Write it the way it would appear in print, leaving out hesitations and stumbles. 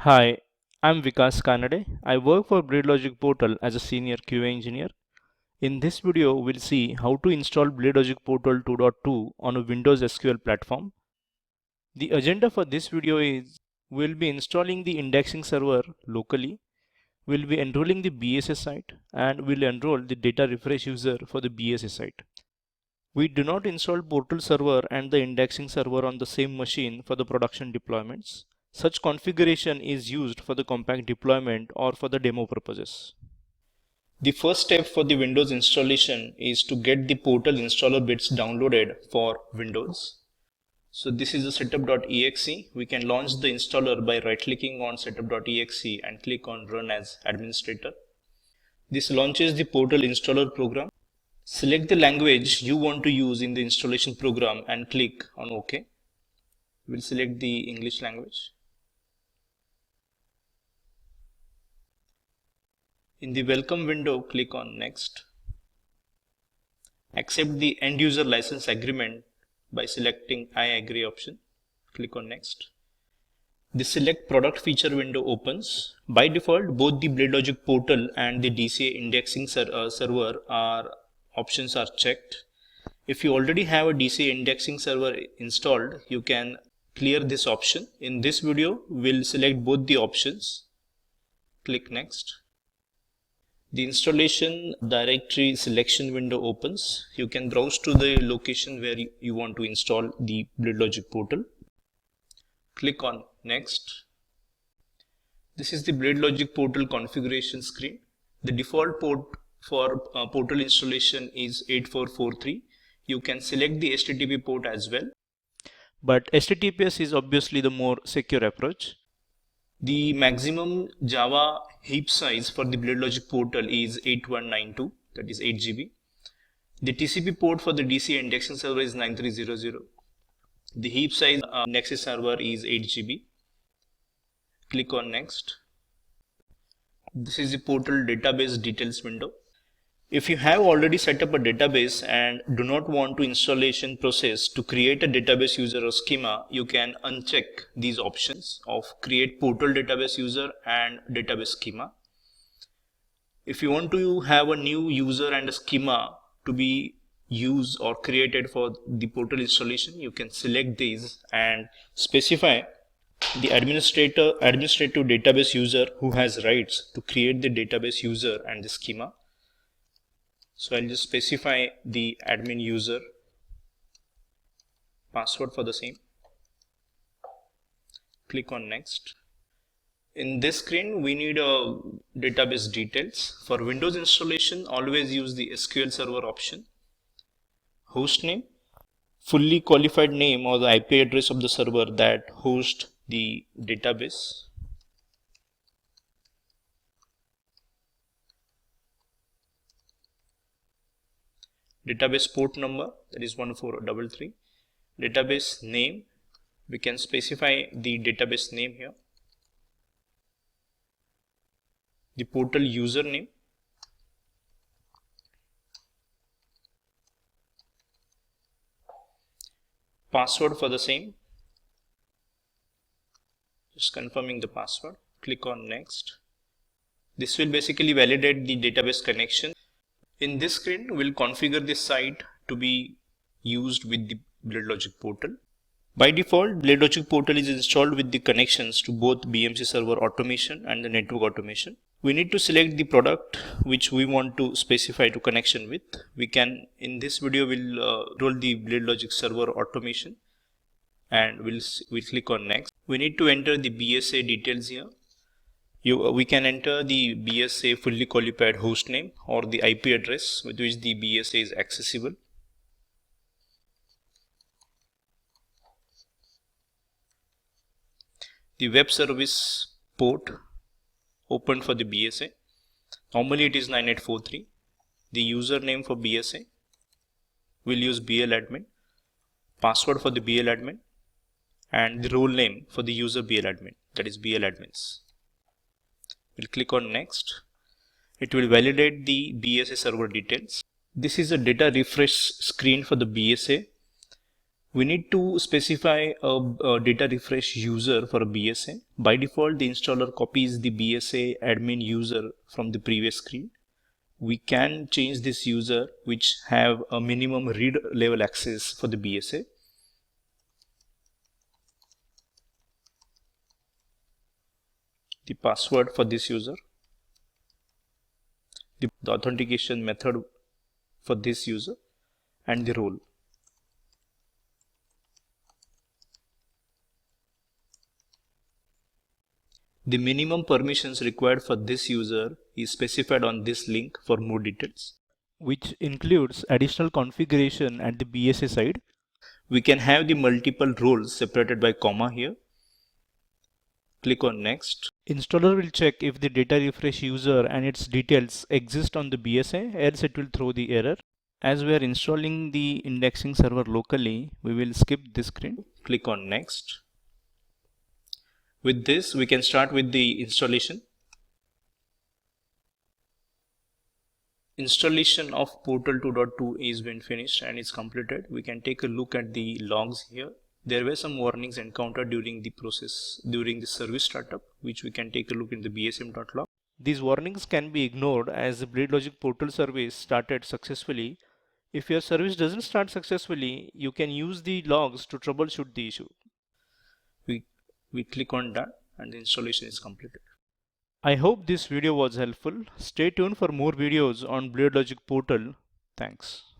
Hi, I'm Vikas Kanade. I work for BladeLogic Portal as a senior QA engineer. In this video, we'll see how to install BladeLogic Portal 2.2 on a Windows SQL platform. The agenda for this video is we'll be installing the indexing server locally, we'll be enrolling the BSA site, and we'll enroll the data refresh user for the BSA site. We do not install Portal server and the indexing server on the same machine for the production deployments. Such configuration is used for the compact deployment or for the demo purposes. The first step for the Windows installation is to get the Portal installer bits downloaded for Windows. So this is the setup.exe. We can launch the installer by right-clicking on setup.exe and click on Run as Administrator. This launches the Portal installer program. Select the language you want to use in the installation program and click on OK. We'll select the English language. In the welcome window, click on Next. Accept the end user license agreement by selecting I agree option. Click on Next. The select product feature window opens. By default, both the BladeLogic portal and the DCA indexing server options are checked. If you already have a DCA indexing server installed, you can clear this option. In this video, we'll select both the options. Click Next. The installation directory selection window opens. You can browse to the location where you want to install the BladeLogic portal. Click on Next. This is the BladeLogic portal configuration screen. The default port for portal installation is 8443. You can select the HTTP port as well, but HTTPS is obviously the more secure approach. The maximum Java heap size for the BladeLogic portal is 8192, that is 8 GB. The TCP port for the DC indexing server is 9300. The heap size Nexus server is 8 GB. Click on Next. This is the portal database details window. If you have already set up a database and do not want to installation process to create a database user or schema, you can uncheck these options of create portal database user and database schema. If you want to have a new user and a schema to be used or created for the portal installation, you can select these and specify the administrative database user who has rights to create the database user and the schema. So I'll just specify the admin user password for the same. Click on Next. In this screen, we need a database details. For Windows installation, always use the SQL Server option. Hostname, fully qualified name or the IP address of the server that hosts the database. Database port number, that is 1433. Database name, we can specify the database name here. The portal username. Password for the same. Just confirming the password. Click on Next. This will basically validate the database connection. In this screen, we'll configure the site to be used with the BladeLogic portal. By default, BladeLogic portal is installed with the connections to both BMC server automation and the network automation. We need to select the product which we want to specify to connection with. We can, in this video, we'll roll the BladeLogic server automation and we'll click on Next. We need to enter the BSA details here. We can enter the BSA fully qualified host name or the IP address with which the BSA is accessible. The web service port opened for the BSA. Normally it is 9843. The username for BSA, we'll use BLadmin. Password for the BLadmin and the role name for the user BLadmin, that is BLadmins. We'll click on Next. It will validate the BSA server details. This is a data refresh screen for the BSA. We need to specify a data refresh user for a BSA. By default, the installer copies the BSA admin user from the previous screen. We can change this user which have a minimum read level access for the BSA. The password for this user, the authentication method for this user, and the role. The minimum permissions required for this user is specified on this link for more details, which includes additional configuration at the BSA side. We can have the multiple roles separated by comma here. Click on next. Installer will check if the data refresh user and its details exist on the BSA, else it will throw the error. As we are installing the indexing server locally, we will skip this screen. Click on next. With this, we can start with the installation. Installation of Portal 2.2 is been finished and is completed. We can take a look at the logs here. There were some warnings encountered during the process, during the service startup, which we can take a look in the bsm.log. These warnings can be ignored as the BladeLogic portal service started successfully. If your service doesn't start successfully, you can use the logs to troubleshoot the issue. We click on done and the installation is completed. I hope this video was helpful. Stay tuned for more videos on BladeLogic portal. Thanks.